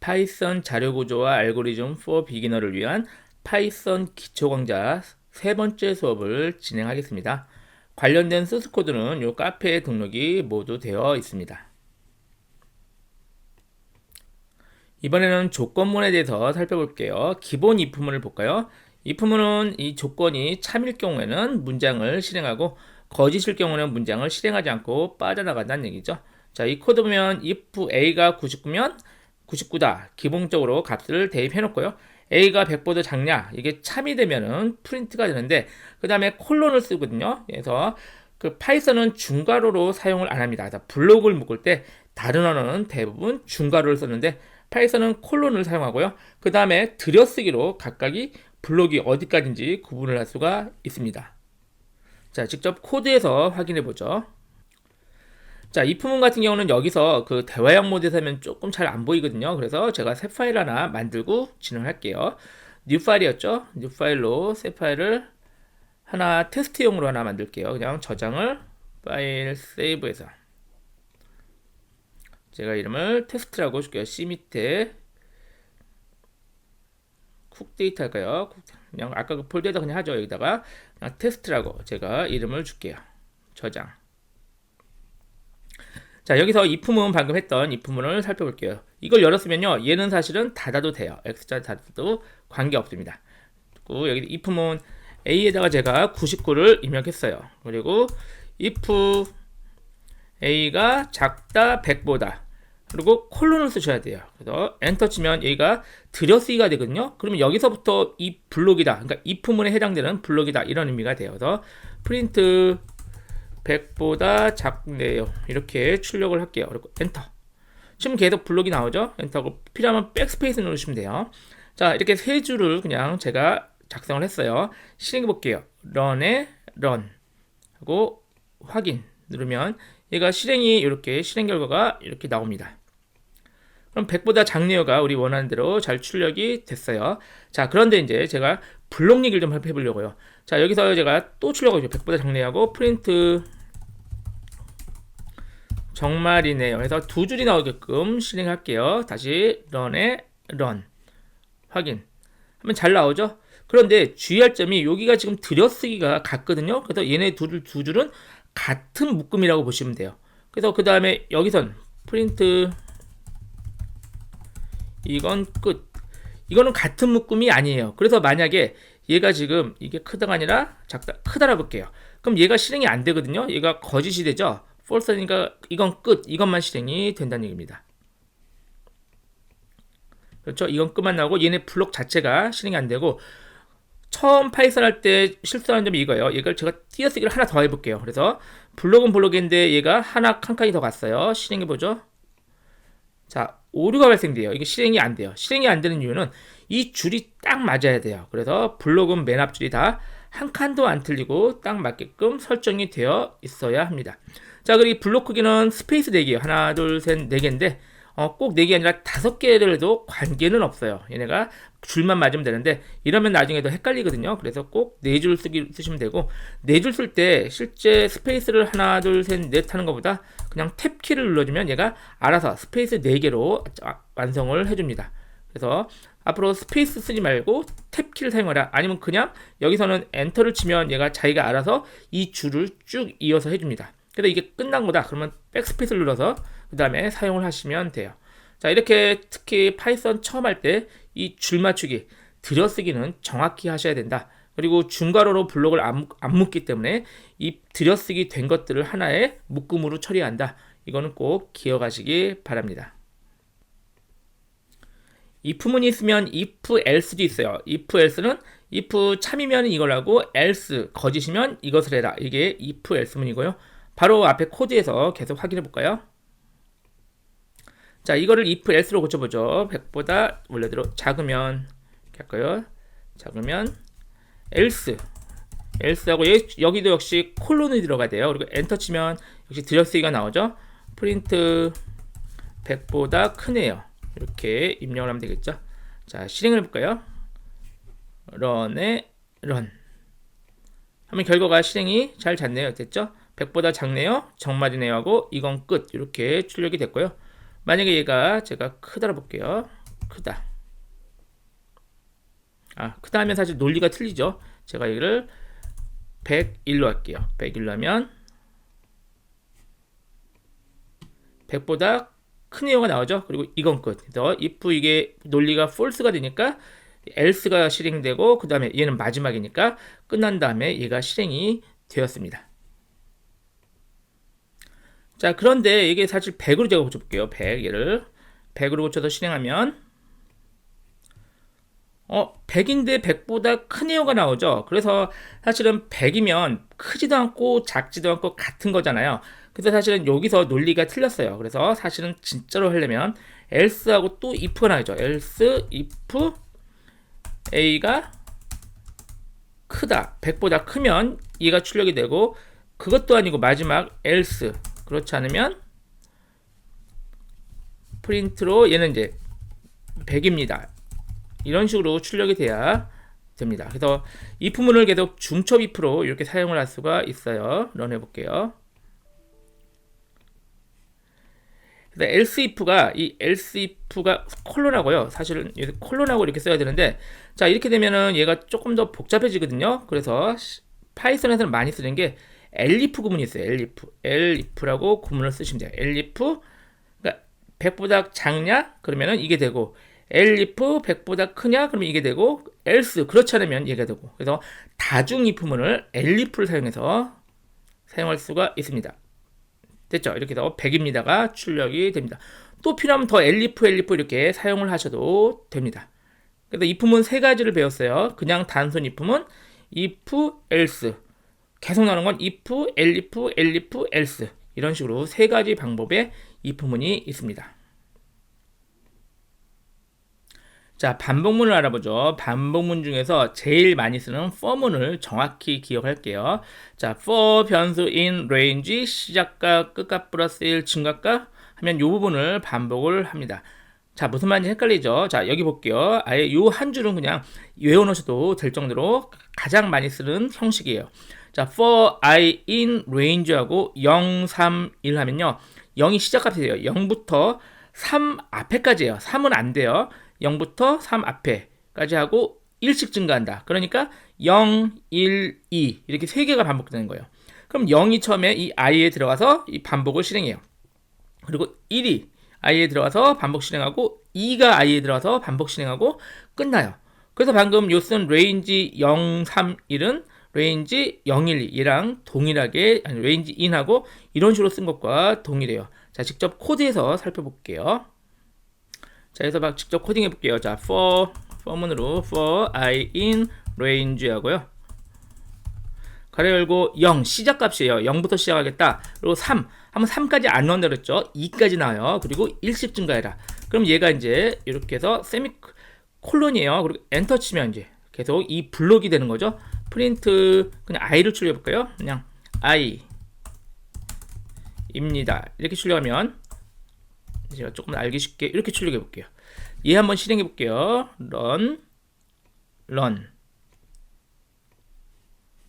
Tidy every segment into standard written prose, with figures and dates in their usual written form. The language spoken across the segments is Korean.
파이썬 자료구조와 알고리즘 for 비기너를 위한 파이썬 기초 강좌 세 번째 수업을 진행하겠습니다. 관련된 소스 코드는 이 카페에 등록이 모두 되어 있습니다. 이번에는 조건문에 대해서 살펴볼게요. 기본 if문을 볼까요? if문은 이 조건이 참일 경우에는 문장을 실행하고 거짓일 경우는 문장을 실행하지 않고 빠져나간다는 얘기죠. 자, 이 코드 보면 if a가 99면 99다. 기본적으로 값을 대입해 놓고요. a가 100보다 작냐? 이게 참이 되면은 프린트가 되는데 그 다음에 콜론을 쓰거든요. 그래서 그 파이썬은 중괄호로 사용을 안 합니다. 블록을 묶을 때 다른 언어는 대부분 중괄호를 썼는데 파이썬은 콜론을 사용하고요. 그 다음에 들여쓰기로 각각이 블록이 어디까지인지 구분을 할 수가 있습니다. 자, 직접 코드에서 확인해 보죠. 자, if문 같은 경우는 여기서 그 대화형 모드에서 하면 조금 잘 안 보이거든요. 그래서 제가 새 파일 하나 만들고 진행할게요. new 파일이었죠? new 파일로 새 파일을 하나 테스트용으로 하나 만들게요. 그냥 저장을 파일 세이브해서 제가 이름을 테스트라고 줄게요. C 밑에 쿡 데이터 할까요? 그냥 아까 그 폴더에다 그냥 하죠. 여기다가 그냥 테스트라고 제가 이름을 줄게요. 저장. 자, 여기서 if문 방금 했던 if문을 살펴볼게요. 이걸 열었으면요, 얘는 사실은 닫아도 돼요. x자 닫아도 관계없습니다. 그리고 여기 if문 a에다가 제가 99를 입력했어요. 그리고 if a가 작다 100보다 그리고 콜론을 쓰셔야 돼요. 그래서 엔터 치면 얘가 들여쓰기가 되거든요. 그러면 여기서부터 이 블록이다, 그러니까 if문에 해당되는 블록이다, 이런 의미가 돼요. 그래서 프린트 100보다 작네요. 이렇게 출력을 할게요. 그리고 엔터. 지금 계속 블록이 나오죠? 엔터고 필요하면 백스페이스 누르시면 돼요. 자, 이렇게 세 줄을 그냥 제가 작성을 했어요. 실행해 볼게요. run에 run 하고 확인 누르면 얘가 실행이 이렇게 실행 결과가 이렇게 나옵니다. 그럼 100보다 작네요가 우리 원하는 대로 잘 출력이 됐어요. 자, 그런데 이제 제가 블록 얘기를 좀 해보려고요. 자, 여기서 제가 또 출력하죠. 100보다 작네요하고 프린트 정말이네요. 해서 두 줄이 나오게끔 실행할게요. 다시 run에 run 확인 하면 잘 나오죠. 그런데 주의할 점이 여기가 지금 들여쓰기가 같거든요. 그래서 얘네 두 줄은 같은 묶음이라고 보시면 돼요. 그래서 그 다음에 여기선 프린트 이건 끝. 이거는 같은 묶음이 아니에요. 그래서 만약에 얘가 지금 이게 크다가 아니라 작다, 크다라 볼게요. 그럼 얘가 실행이 안 되거든요. 얘가 거짓이 되죠. false니까 이건 끝. 이것만 실행이 된다는 얘기입니다. 그렇죠? 이건 끝만 나오고 얘네 블록 자체가 실행이 안 되고 처음 파이썬 할 때 실수하는 점이 이거예요. 이걸 제가 띄어쓰기를 하나 더 해볼게요. 그래서 블록은 블록인데 얘가 하나 한 칸이 더 갔어요. 실행해보죠. 자, 오류가 발생돼요. 이게 실행이 안 돼요. 실행이 안 되는 이유는 이 줄이 딱 맞아야 돼요. 그래서 블록은 맨 앞줄이 다 한 칸도 안 틀리고 딱 맞게끔 설정이 되어 있어야 합니다. 자, 그리고 이 블록 크기는 스페이스 4개예요. 하나, 둘, 셋, 4개인데 꼭 4개 아니라 5개를 해도 관계는 없어요. 얘네가 줄만 맞으면 되는데 이러면 나중에 더 헷갈리거든요. 그래서 꼭 4줄 쓰시면 되고 4줄 쓸 때 실제 스페이스를 하나, 둘, 셋, 넷 하는 것보다 그냥 탭키를 눌러주면 얘가 알아서 스페이스 4개로 완성을 해줍니다. 그래서 앞으로 스페이스 쓰지 말고 탭키를 사용하라. 아니면 그냥 여기서는 엔터를 치면 얘가 자기가 알아서 이 줄을 쭉 이어서 해줍니다. 그래서 이게 끝난 거다. 그러면 백스페이스를 눌러서 그 다음에 사용을 하시면 돼요. 자, 이렇게 특히 파이썬 처음 할 때 이 줄 맞추기, 들여쓰기는 정확히 하셔야 된다. 그리고 중괄호로 블록을 안 묶기 때문에 이 들여쓰기 된 것들을 하나의 묶음으로 처리한다. 이거는 꼭 기억하시기 바랍니다. if문이 있으면 if else도 있어요. if else는 if 참이면 이걸 하고 else 거짓이면 이것을 해라. 이게 if else문이고요. 바로 앞에 코드에서 계속 확인해 볼까요? 자, 이거를 if else로 고쳐보죠. 100보다 원래대로 작으면 이렇게 할까요? 작으면 else else하고 여기도 역시 콜론이 들어가야 돼요. 그리고 엔터 치면 역시 들여쓰기가 나오죠. 프린트 100보다 크네요. 이렇게 입력을 하면 되겠죠. 자, 실행을 해볼까요? run에 run 하면 결과가 실행이 잘 잤네요. 됐죠? 100보다 작네요. 정말이네요 하고 이건 끝. 이렇게 출력이 됐고요. 만약에 얘가 제가 크다라 볼게요. 크다. 크다 하면 사실 논리가 틀리죠. 제가 여기를 101로 할게요. 101로 하면 100보다 큰 내용가 나오죠. 그리고 이건 끝. 그래서 if 이게 논리가 false가 되니까 else가 실행되고 그 다음에 얘는 마지막이니까 끝난 다음에 얘가 실행이 되었습니다. 자, 그런데 이게 사실 100으로 제가 고쳐볼게요. 100 얘를 100으로 고쳐서 실행하면 100인데 100보다 큰 내용가 나오죠. 그래서 사실은 100이면 크지도 않고 작지도 않고 같은 거잖아요. 그래서 사실은 여기서 논리가 틀렸어요. 그래서 사실은 진짜로 하려면 else하고 또 if가 나오죠. else if a가 크다. 100보다 크면 얘가 출력이 되고 그것도 아니고 마지막 else 그렇지 않으면 프린트로 얘는 이제 100입니다. 이런 식으로 출력이 돼야 됩니다. 그래서 if문을 계속 중첩 if로 이렇게 사용을 할 수가 있어요. 런 해볼게요. 그래서 else if가 콜론하고요. 사실은 콜론하고 이렇게 써야 되는데 자 이렇게 되면은 얘가 조금 더 복잡해지거든요. 그래서 파이썬에서는 많이 쓰는 게 elif 구문이 있어요. elif라고 구문을 쓰시면 돼요. elif 그러니까 100보다 작냐? 그러면은 이게 되고 elif 100보다 크냐? 그러면 이게 되고 else 그렇지 않으면 얘가 되고 그래서 다중 if문을 elif를 사용해서 사용할 수가 있습니다. 됐죠? 이렇게 해서 100입니다가 출력이 됩니다. 또 필요하면 더 elif 이렇게 사용을 하셔도 됩니다. 그래서 if문 세 가지를 배웠어요. 그냥 단순 if문 if, else 계속 나오는 건 if, elif, else 이런 식으로 세 가지 방법의 if문이 있습니다. 자, 반복문을 알아보죠. 반복문 중에서 제일 많이 쓰는 for문을 정확히 기억할게요. 자, for 변수 in range 시작값, 끝값 플러스 1 증가값 하면 이 부분을 반복을 합니다. 자, 무슨 말인지 헷갈리죠? 자, 여기 볼게요. 아예 이 한 줄은 그냥 외워놓으셔도 될 정도로 가장 많이 쓰는 형식이에요. 자, for I in range하고 0, 3, 1 하면요. 0이 시작값이에요. 0부터 3 앞에까지예요. 3은 안 돼요. 0부터 3 앞에까지 하고 1씩 증가한다. 그러니까 0, 1, 2 이렇게 3개가 반복되는 거예요. 그럼 0이 처음에 이 i에 들어가서 이 반복을 실행해요. 그리고 1이 i에 들어가서 반복 실행하고 2가 i에 들어가서 반복 실행하고 끝나요. 그래서 방금 요 쓴 range 0, 3, 1은 range 0, 1, 2 얘랑 동일하게 range in하고 이런 식으로 쓴 것과 동일해요. 자, 직접 코드에서 살펴볼게요. 자, 그래서 막 직접 코딩 해볼게요. 자, for문으로 for I in range 하고요. 가로 열고 0 시작값이에요. 0부터 시작하겠다. 그리고 3 하면 3까지 안 넣는다 그랬죠. 2까지 나와요. 그리고 1씩 증가해라. 그럼 얘가 이제 이렇게 해서 세미콜론이에요. 그리고 엔터 치면 이제 계속 이 블록이 되는 거죠. 프린트 그냥 i를 출력해 볼까요? 그냥 i입니다. 이렇게 출력하면 제가 조금 알기 쉽게 이렇게 출력해 볼게요. 얘 한번 실행해 볼게요. run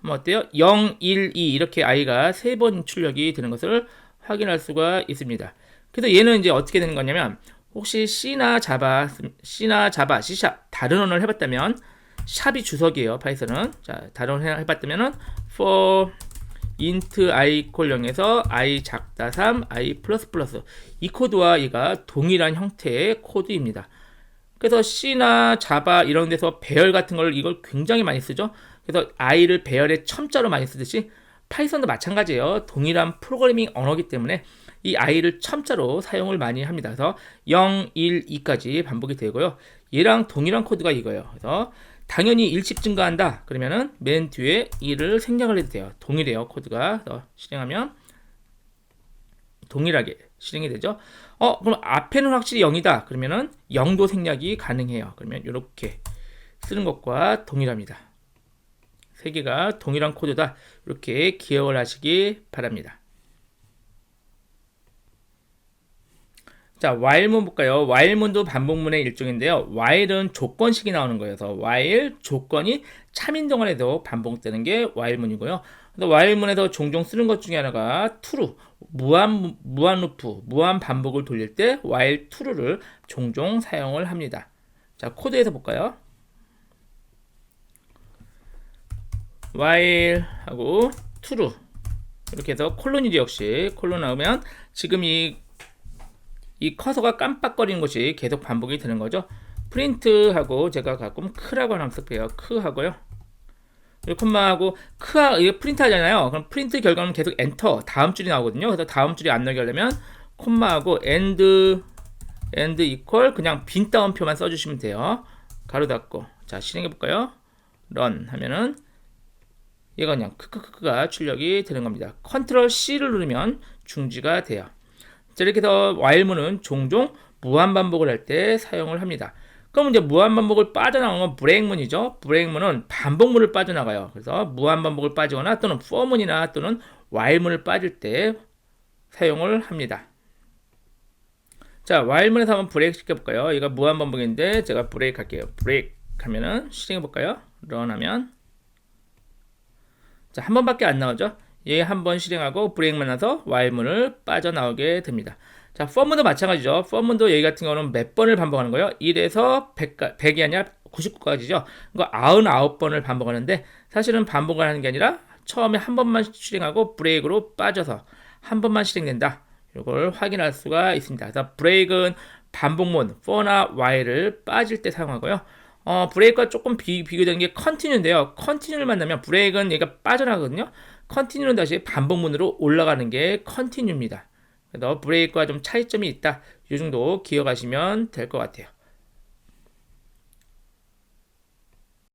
한번 어때요? 0, 1, 2 이렇게 i가 3번 출력이 되는 것을 확인할 수가 있습니다. 그래서 얘는 이제 어떻게 되는 거냐면 혹시 C나 Java, C# 다른 언어를 해봤다면 샵이 주석이에요. 파이썬은 자 다른 언어 해봤다면은 for int i equal 0에서 i 작다 3, i 플러스 플러스 이 코드와 얘가 동일한 형태의 코드입니다. 그래서 C나 Java 이런 데서 배열 같은 걸 이걸 굉장히 많이 쓰죠. 그래서 i를 배열의 첨자로 많이 쓰듯이 파이썬도 마찬가지예요. 동일한 프로그래밍 언어이기 때문에 이 i를 첨자로 사용을 많이 합니다. 그래서 0, 1, 2까지 반복이 되고요. 얘랑 동일한 코드가 이거예요. 그래서 당연히 1씩 증가한다. 그러면은 맨 뒤에 1을 생략을 해도 돼요. 동일해요. 코드가. 그래서 실행하면 동일하게 실행이 되죠. 그럼 앞에는 확실히 0이다. 그러면은 0도 생략이 가능해요. 그러면 이렇게 쓰는 것과 동일합니다. 세 개가 동일한 코드다. 이렇게 기억을 하시기 바랍니다. 자, while문 볼까요? while문도 반복문의 일종인데요. while은 조건식이 나오는 거예요. 그래서 while 조건이 참인 동안에도 반복되는 게 while문이고요. 그래서 while문에서 종종 쓰는 것 중에 하나가 true, 무한 루프, 무한 반복을 돌릴 때 while true를 종종 사용을 합니다. 자, 코드에서 볼까요? while 하고 true 이렇게 해서 콜론이지 역시 콜론 나오면 지금 이 커서가 깜빡거리는 것이 계속 반복이 되는 거죠. 프린트하고 제가 가끔 크라고 하나 쓸게요. 크 하고요. 콤마하고 이게 프린트 하잖아요. 그럼 프린트 결과는 계속 엔터 다음 줄이 나오거든요. 그래서 다음 줄이 안 나게 하려면 콤마하고 엔드 이퀄 그냥 빈 따옴표만 써주시면 돼요. 가로 닫고 자 실행해 볼까요? 런 하면은 얘가 그냥 크크크가 출력이 되는 겁니다. 컨트롤 C를 누르면 중지가 돼요. 자, 이렇게 해서 while문은 종종 무한 반복을 할 때 사용을 합니다. 그럼 이제 무한 반복을 빠져나가는 건 브레이크문이죠. 브레이크문은 반복문을 빠져나가요. 그래서 무한 반복을 빠지거나 또는 for문이나 또는 while문을 빠질 때 사용을 합니다. 자, while문에서 한번 브레이크 시켜볼까요? 얘가 무한 반복인데 제가 브레이크 할게요. 브레이크 하면은 실행해볼까요? 런 하면 자, 한 번밖에 안 나오죠? 얘 한 번 실행하고 브레이크만 나서 while문을 빠져나오게 됩니다. 자, for문도 마찬가지죠. for문도 얘 같은 경우는 몇 번을 반복하는 거예요? 1에서 100이 아니라 99까지죠. 이거 99번을 반복하는데 사실은 반복을 하는 게 아니라 처음에 한 번만 실행하고 브레이크로 빠져서 한 번만 실행된다. 이걸 확인할 수가 있습니다. 그래서 브레이크는 반복문 for나 while을 빠질 때 사용하고요. 브레이크가 조금 비교되는 게 컨티뉴인데요. 컨티뉴를 만나면 브레이크는 얘가 빠져나가거든요. 컨티뉴는 다시 반복문으로 올라가는 게 컨티뉴입니다. 그래서 브레이크와 좀 차이점이 있다. 이 정도 기억하시면 될 것 같아요.